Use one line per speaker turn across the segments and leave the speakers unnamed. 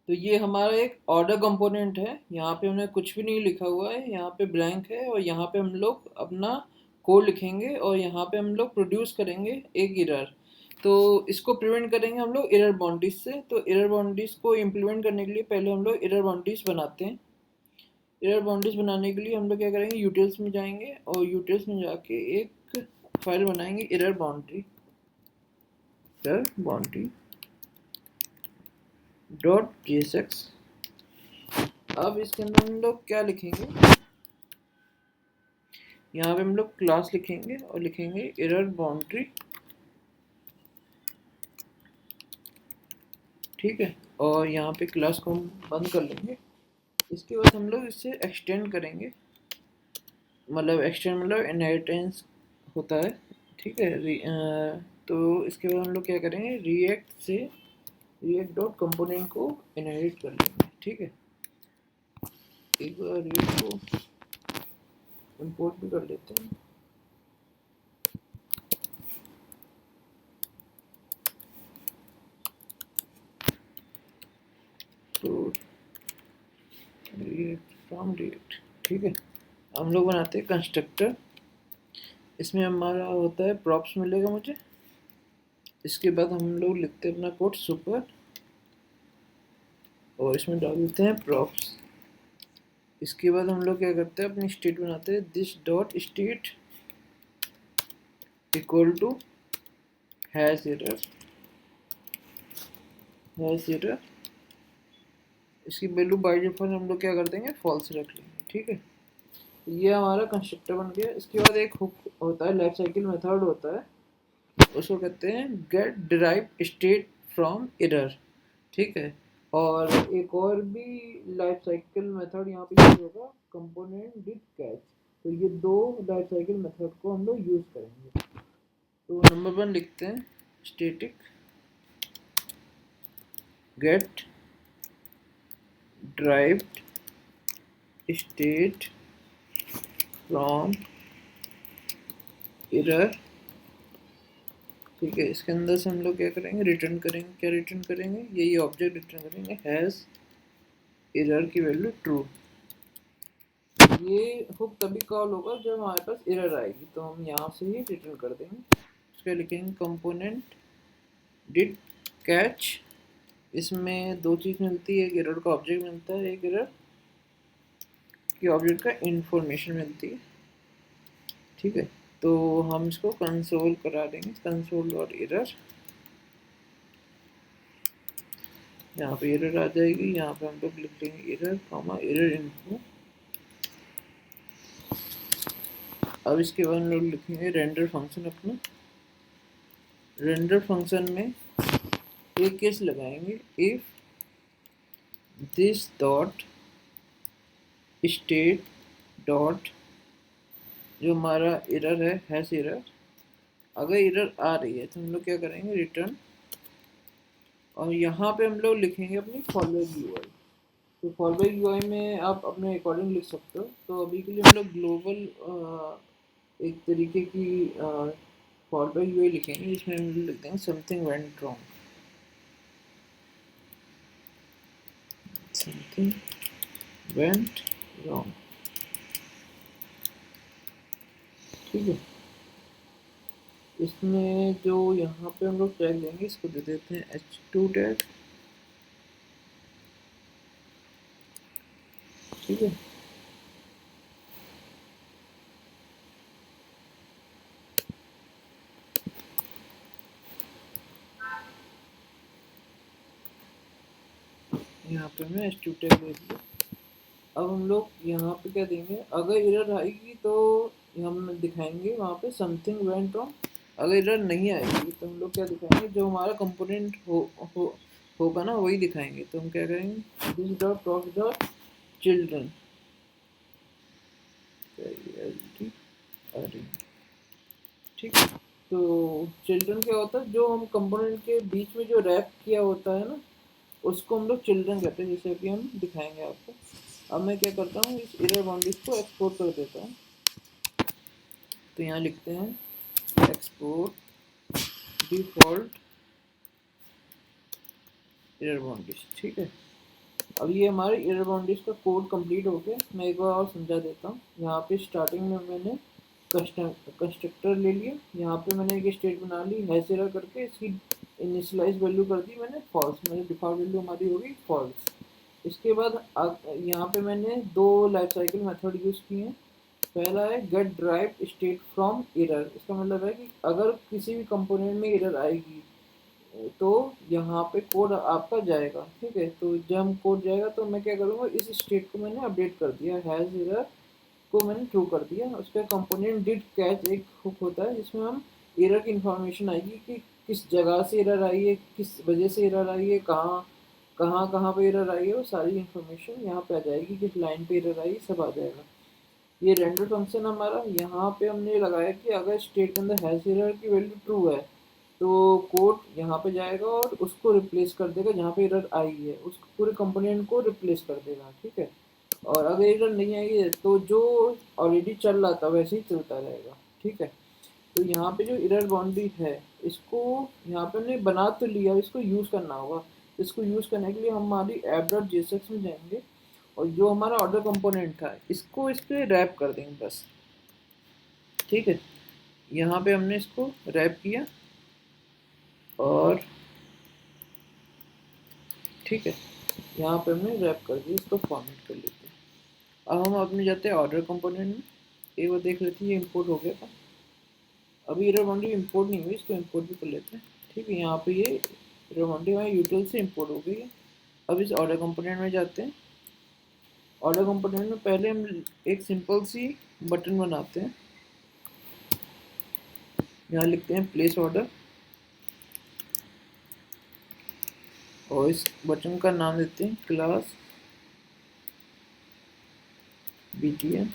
तो ये हमारा एक ऑर्डर कंपोनेंट है। यहाँ पे हमने कुछ भी नहीं लिखा हुआ है, यहाँ पे ब्लैंक है और यहाँ पे हम लोग अपना कोड लिखेंगे और यहाँ पे हम लोग प्रोड्यूस करेंगे एक एरर। तो इसको प्रिवेंट करेंगे हम लोग एरर बाउंड्रीज से। तो एरर बाउंड्रीज को इम्प्लीमेंट करने के लिए पहले हम लोग एरर बाउंड्रीज बनाते हैं। एरर बाउंड्रीज बनाने के लिए हम लोग क्या करेंगे, यूटिल्स में जाएंगे और यूटिल्स में जाके एक फाइल बनाएंगे एरर बाउंड्री डॉट jsx। अब इसके अंदर हम लोग क्या लिखेंगे, यहाँ पे हम लोग क्लास लिखेंगे और लिखेंगे एरर बाउंड्री, ठीक है। और यहाँ पे क्लास को हम बंद कर लेंगे। इसके बाद हम लोग इसे एक्सटेंड करेंगे, मतलब एक्सटेंड मतलब इनहेरिटेंस होता है, ठीक है। तो इसके बाद हम लोग क्या करेंगे, रिएक्ट डॉट कंपोनेंट को इनहेरिट कर लेंगे, ठीक है। एक बार रिएक्ट को इंपोर्ट भी कर लेते हैं। तो रिएक्ट, ठीक है। हम लोग बनाते हैं कंस्ट्रक्टर, इसमें हमारा होता है प्रॉप्स मिलेगा मुझे। इसके बाद हम लोग लिखते हैं अपना कोड सुपर और इसमें डाल देते हैं प्रॉप्स। इसके बाद हम लोग क्या करते हैं, अपनी स्टेट बनाते हैं, this dot state equal to hash error. इसकी वैल्यू बाय डिफॉल्ट हम लोग क्या कर देंगे, फॉल्स रख लेंगे, ठीक है। ये हमारा कंस्ट्रक्टर बन गया। इसके बाद एक हुक होता है, लाइफ साइकिल मेथड होता है, उसको कहते हैं get derive state from error, ठीक है। और एक और भी लाइफ साइकिल मेथड यहाँ पे यूज होगा, कंपोनेंट डिड कैच। तो ये दो लाइफ साइकिल मेथड को हम लोग यूज करेंगे। तो नंबर 1 लिखते हैं, static get derived state from error, ठीक है। इसके अंदर से हम लोग क्या करेंगे, रिटर्न करेंगे। क्या रिटर्न करेंगे, यही ऑब्जेक्ट रिटर्न करेंगे, हैज़ एरर की वैल्यू ट्रू। ये हुक तभी कॉल होगा जब हमारे पास एरर आएगी, तो हम यहाँ से ही रिटर्न कर देंगे। उसके लिखेंगे कंपोनेंट डिड कैच। इसमें दो चीज़ मिलती है, एक एरर का ऑब्जेक्ट मिलता है, एक एरर की ऑब्जेक्ट का इंफॉर्मेशन मिलती है, ठीक है। तो हम इसको कंसोल करा देंगे, कंसोल डॉट एरर। यहाँ पे एरर आ जाएगी, यहाँ पे हम लोग लिख देंगे एरर कॉमा एरर इन्फो। अब इसके बाद हम लोग लिखेंगे रेंडर फंक्शन अपना। रेंडर फंक्शन में एक केस लगाएंगे, if this dot state dot, जो हमारा एरर है हैश एरर, अगर एरर आ रही है तो हम लोग क्या करेंगे, रिटर्न। और यहाँ पे हम लोग लिखेंगे अपनी फॉलोइंग यूआई। तो फॉलोइंग यूआई में आप अपने अकॉर्डिंग लिख सकते हो। तो अभी के लिए हम लोग ग्लोबल एक तरीके की फॉलोइंग यूआई लिखेंगे, जिसमें हम लिख देंगे something went wrong, something went wrong, ठीक है। इसमें जो यहाँ पे हम लोग टैग देंगे, इसको दे देते हैं h2 टैग, ठीक है। यहाँ पे मैं h2 टैग दे दिया। अब हम लोग यहाँ पे क्या देंगे, अगर एरर आएगी तो हम दिखाएंगे वहाँ पे समथिंग वेंट रॉन्ग। अगर एरर नहीं आएगी तो हम लोग क्या दिखाएंगे, जो हमारा कंपोनेंट होगा ना वही दिखाएंगे। तो हम क्या करेंगे, this dot talk dot children, ठीक है। तो चिल्ड्रन क्या होता है, जो हम कंपोनेंट के बीच में जो रैप किया होता है ना, उसको हम लोग चिल्ड्रन कहते हैं, जैसे कि हम दिखाएंगे आपको। अब मैं क्या करता हूँ, इस एरर बाउंड्रीज को एक्सपोर्ट कर देता हूँ। तो यहाँ लिखते हैं एक्सपोर्ट डिफॉल्ट एरर बाउंड्रीज, ठीक है। अब ये हमारे एरर बाउंड्रीज का कोड कंप्लीट हो गया। मैं एक बार और समझा देता हूँ। यहाँ पे स्टार्टिंग में मैंने कंस्ट्रक्टर ले लिया, यहाँ पे मैंने एक स्टेट बना ली हैश एरर करके, इसकी इनिशियलाइज वैल्यू कर दी मैंने फॉल्स, मेरी डिफॉल्ट वैल्यू हमारी हो गई फॉल्स। इसके बाद यहाँ पे मैंने दो लाइफ साइकिल मेथड यूज़ किए हैं। पहला है get drive state from error. इसका मतलब है कि अगर किसी भी कंपोनेंट में एरर आएगी तो यहाँ पे कोड आपका जाएगा, ठीक है। तो जब कोड जाएगा तो मैं क्या करूँगा, इस स्टेट को मैंने अपडेट कर दिया, हैज एरर को मैंने ट्रू कर दिया। उसका कंपोनेंट डिड कैच एक हुक होता है जिसमें हम एरर की इंफॉर्मेशन आएगी कि किस जगह से एरर आई है, किस वजह से एरर आई है, कहाँ पे एरर आई है, वो सारी इन्फॉर्मेशन यहाँ पे आ जाएगी, किस लाइन पे एरर आई, सब आ जाएगा। ये रेंडर फंक्शन हमारा, यहाँ पे हमने लगाया कि अगर स्टेट के अंदर हैश एरर की वैल्यू ट्रू है तो कोड यहाँ पे जाएगा और उसको रिप्लेस कर देगा, जहाँ पे एरर आई है उस पूरे कंपोनेंट को रिप्लेस कर देगा, ठीक है। और अगर एरर नहीं आई है तो जो ऑलरेडी चल रहा था वैसे ही चलता रहेगा, ठीक है। तो यहाँ पे जो एरर बाउंड्री है इसको यहाँ पे हमने बना तो लिया, इसको यूज़ करना होगा। इसको यूज़ करने के लिए हम हमारी app.jsx में जाएंगे और जो हमारा ऑर्डर कंपोनेंट था इसको इस पर रैप कर देंगे बस, ठीक है। यहाँ पे हमने इसको रैप किया और ठीक है, यहाँ पे हमने रैप कर दिया, इसको फॉर्मेट कर लेते हैं। अब हम अपने जाते हैं ऑर्डर कंपोनेंट में, एक बार देख लेते हैं ये इंपोर्ट हो गया था। अभी एरर बाउंड्री इंपोर्ट नहीं हुई, इसको इंपोर्ट भी कर लेते हैं, ठीक है। यहाँ पे ये एरर बाउंड्री हमारे यूटिल से इंपोर्ट हो गई है। अब इस ऑर्डर कंपोनेंट में जाते हैं। ऑर्डर कंपोनेंट में पहले हम एक सिंपल सी बटन बनाते हैं, यहाँ लिखते हैं प्लेस ऑर्डर और इस बटन का नाम देते हैं क्लास btn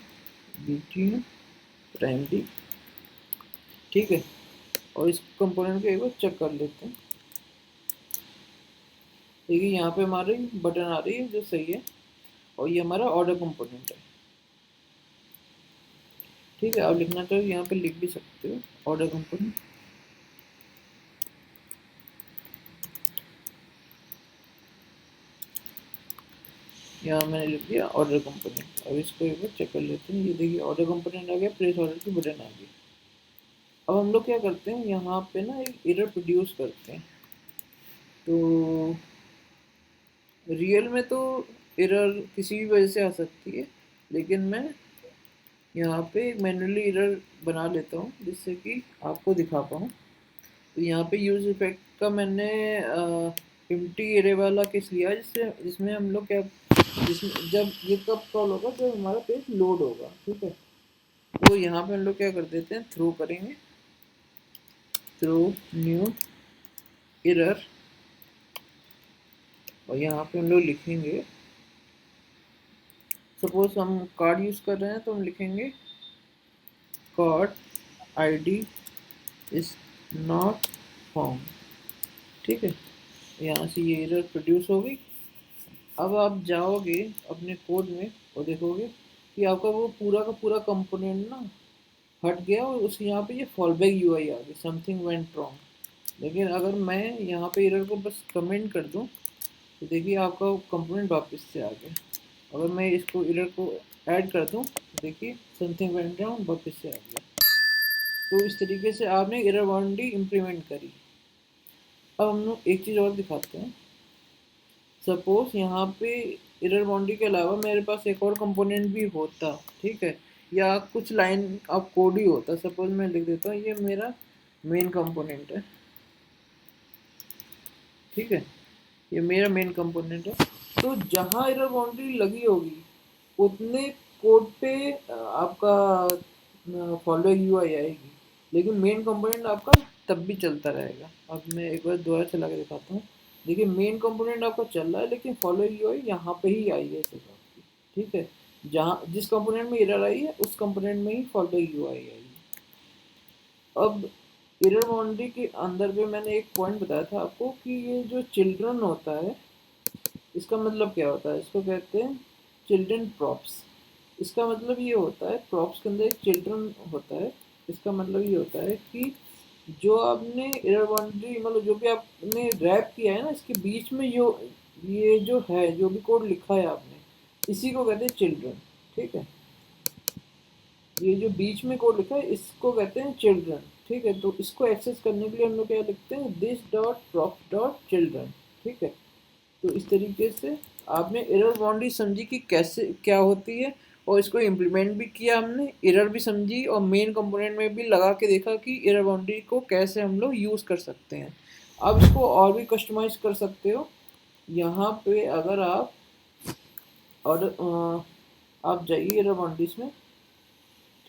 प्राइमरी, ठीक है। और इस कंपोनेंट को एक बार चेक कर लेते हैं। देखिए यहाँ पे हमारी बटन आ रही है जो सही है और ये हमारा ऑर्डर कंपोनेंट है, ठीक है। आप लिखना चाहो यहाँ पे लिख भी सकते हो ऑर्डर कंपोनेंट। यहाँ मैंने लिख दिया ऑर्डर कंपोनेंट। अब इसको एक बार चेक कर लेते हैं। ये देखिए ऑर्डर कंपोनेंट आ गया, प्लेस ऑर्डर की बटन आ गई। अब हम लोग क्या करते हैं, यहाँ पे ना एक एरर प्रोड्यूस करते हैं। तो रियल में तो एरर किसी भी वजह से आ सकती है, लेकिन मैं यहाँ पे एक मैन्युअली एरर बना लेता हूँ जिससे कि आपको दिखा पाऊँ। तो यहाँ पे यूज इफेक्ट का मैंने एम्प्टी एरे वाला केस लिया जिसमें हम लोग क्या, जिसमें जब ये कब कॉल होगा जब हमारा पेज लोड होगा, ठीक है। तो यहाँ पे हम लोग क्या कर देते हैं, थ्रो करेंगे, थ्रो न्यू एरर, और यहाँ पे हम लोग लिखेंगे, सपोज हम कार्ड यूज़ कर रहे हैं तो हम लिखेंगे card ID is not found, ठीक है। यहाँ से ये एरर प्रोड्यूस हो गई। अब आप जाओगे अपने कोड में और देखोगे कि आपका वो पूरा का पूरा कंपोनेंट ना हट गया और उस यहाँ पे ये फॉलबैक यूआई आ गई, समथिंग वेंट रॉन्ग। लेकिन अगर मैं यहाँ पे एरर को बस कमेंट कर दूँ तो देखिए आपका कंपोनेंट वापस से आ गया। अगर मैं इसको एरर को ऐड कर दूँ तो देखिए समथिंग वेंट रॉन्ग वापस से आ गया। तो इस तरीके से आपने एरर बाउंड्री इम्प्लीमेंट करी। अब हम लोग एक चीज़ और दिखाते हैं। सपोज यहाँ पे एरर बाउंड्री के अलावा मेरे पास एक और कंपोनेंट भी होता, ठीक है, या कुछ लाइन ऑफ कोड ही होता। सपोज मैं लिख देता हूँ ये मेरा मेन कंपोनेंट है, ठीक है, ये मेरा मेन कंपोनेंट है। तो जहाँ एरर बाउंड्री लगी होगी उतने कोड पे आपका फॉलो यूआई आएगी, लेकिन मेन कंपोनेंट आपका तब भी चलता रहेगा। अब मैं एक बार दोबारा चला के दिखाता हूँ। देखिए मेन कंपोनेंट आपका चल रहा है लेकिन फॉलो यूआई यहाँ पे ही आई है सिर्फ आपकी, ठीक है। जहाँ जिस कंपोनेंट में एरर आई है उस कंपोनेंट में ही फॉलो यूआई आई है। अब एरर बाउंड्री के अंदर भी मैंने एक पॉइंट बताया था आपको कि ये जो चिल्ड्रन होता है इसका मतलब क्या होता है, इसको कहते हैं चिल्ड्रन प्रॉप्स। इसका मतलब ये होता है, प्रॉप्स के अंदर एक चिल्ड्रन होता है। इसका मतलब ये होता है कि जो आपने एरर बाउंड्री मतलब जो भी आपने रैप किया है ना इसके बीच में ये जो है, जो भी कोड लिखा है आपने, इसी को कहते हैं चिल्ड्रन। ठीक है, ये जो बीच में कोड लिखा है इसको कहते हैं चिल्ड्रन। ठीक है, तो इसको एक्सेस करने के लिए हम लोग क्या लिखते हैं, this dot props dot children. ठीक है, तो इस तरीके से आपने एरर बाउंड्री समझी कि कैसे क्या होती है, और इसको इम्प्लीमेंट भी किया हमने, एरर भी समझी, और मेन कंपोनेंट में भी लगा के देखा कि एरर बाउंड्री को कैसे हम लोग यूज़ कर सकते हैं। अब इसको और भी कस्टमाइज कर सकते हो। यहाँ पे अगर आप और आप जाइए एरर बाउंड्रीज में,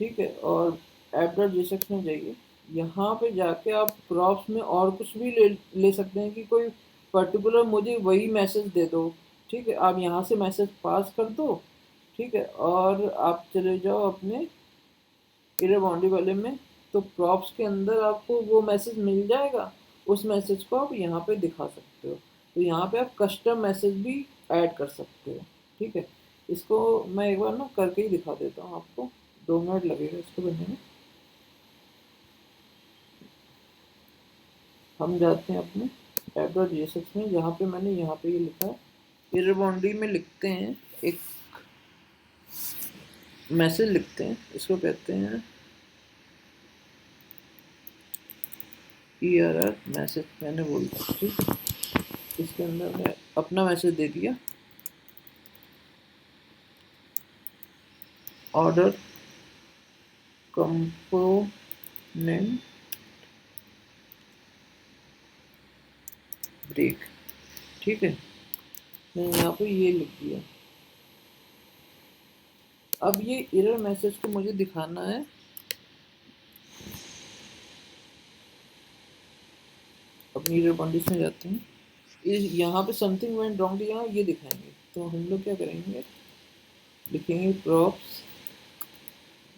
ठीक है, और ऐप डॉट जेएसएक्स में जाइए। यहाँ पे जाके आप प्रॉप्स में और कुछ भी ले सकते हैं कि कोई पर्टिकुलर मुझे वही मैसेज दे दो। ठीक है, आप यहाँ से मैसेज पास कर दो। ठीक है, और आप चले जाओ अपने एरर बाउंड्री वाले में, तो प्रॉप्स के अंदर आपको वो मैसेज मिल जाएगा। उस मैसेज को आप यहाँ पे दिखा सकते हो। तो यहाँ पे आप कस्टम मैसेज भी ऐड कर सकते हो। ठीक है, इसको मैं एक बार ना करके ही दिखा देता हूँ आपको, 2 मिनट लगेगा इसको बनने में। हम जाते हैं अपने ऐप डॉट जेएसएक्स में, जहाँ पे मैंने यहाँ पे ये लिखा है, एरर बाउंड्री में लिखते हैं एक मैसेज लिखते हैं, इसको कहते हैं ERR मैसेज, मैंने बोल दिया। ठीक, इसके अंदर मैं अपना मैसेज दे दिया, ऑर्डर कंपोनेंट ब्रेक। ठीक है, मैंने यहाँ पे ये लिख दिया। अब ये एरर मैसेज को मुझे दिखाना है, अपनी एरर बाउंड्रीज में जाते हैं, यहाँ पे समथिंग वेंट रॉन्ग यहाँ ये दिखाएंगे। तो हम लोग क्या करेंगे, लिखेंगे प्रॉप्स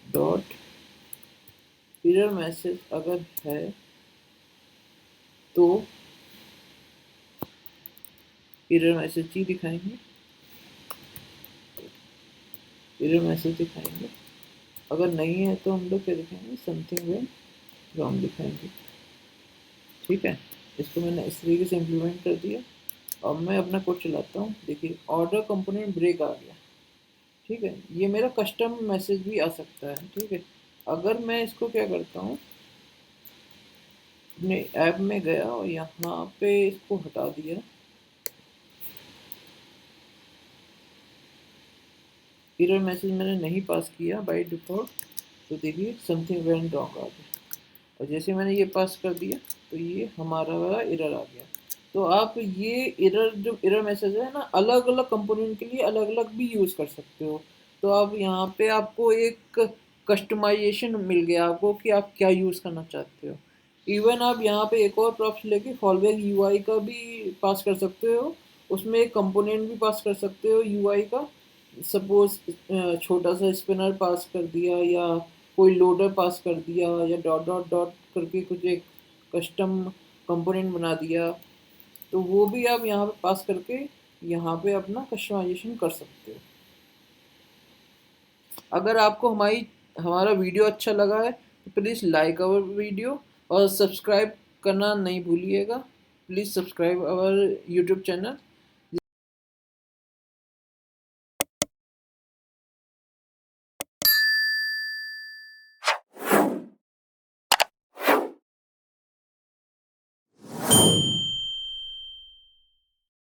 डॉट एरर मैसेज अगर है तो एरर मैसेज ही दिखाएंगे, एरर मैसेज दिखाएंगे। अगर नहीं है तो हम लोग क्या दिखाएंगे, समथिंग वेंट रॉन्ग दिखाएंगे। ठीक है, इसको मैंने इस तरीके से इम्प्लीमेंट कर दिया। अब मैं अपना कोड चलाता हूँ, देखिए ऑर्डर कंपोनेंट ब्रेक आ गया। ठीक है, ये मेरा कस्टम मैसेज भी आ सकता है। ठीक है, अगर मैं इसको क्या करता हूँ, अपने ऐप में गया और यहाँ पे इसको हटा दिया, एरर मैसेज मैंने नहीं पास किया बाय डिफ़ॉल्ट, तो देखिए समथिंग वेंट रॉन्ग आ गया। और जैसे मैंने ये पास कर दिया तो ये हमारा वाला एरर आ गया। तो आप ये एरर जो एरर मैसेज है ना, अलग अलग कंपोनेंट के लिए अलग अलग भी यूज़ कर सकते हो। तो आप यहाँ पे आपको एक कस्टमाइजेशन मिल गया आपको कि आप क्या यूज़ करना चाहते हो। इवन आप यहाँ पे एक और प्रॉप्स लेके फॉलबैक यूआई का भी पास कर सकते हो, उसमें एक कंपोनेंट भी पास कर सकते हो यूआई का। सपोज छोटा सा स्पिनर पास कर दिया, या कोई लोडर पास कर दिया, या डॉट डॉट डॉट करके कुछ एक कस्टम कंपोनेंट बना दिया, तो वो भी आप यहाँ पे पास करके यहाँ पे अपना कस्टमाइजेशन कर सकते हो। अगर आपको हमारा वीडियो अच्छा लगा है तो प्लीज़ लाइक आवर वीडियो, और सब्सक्राइब करना नहीं भूलिएगा। Please subscribe our YouTube channel.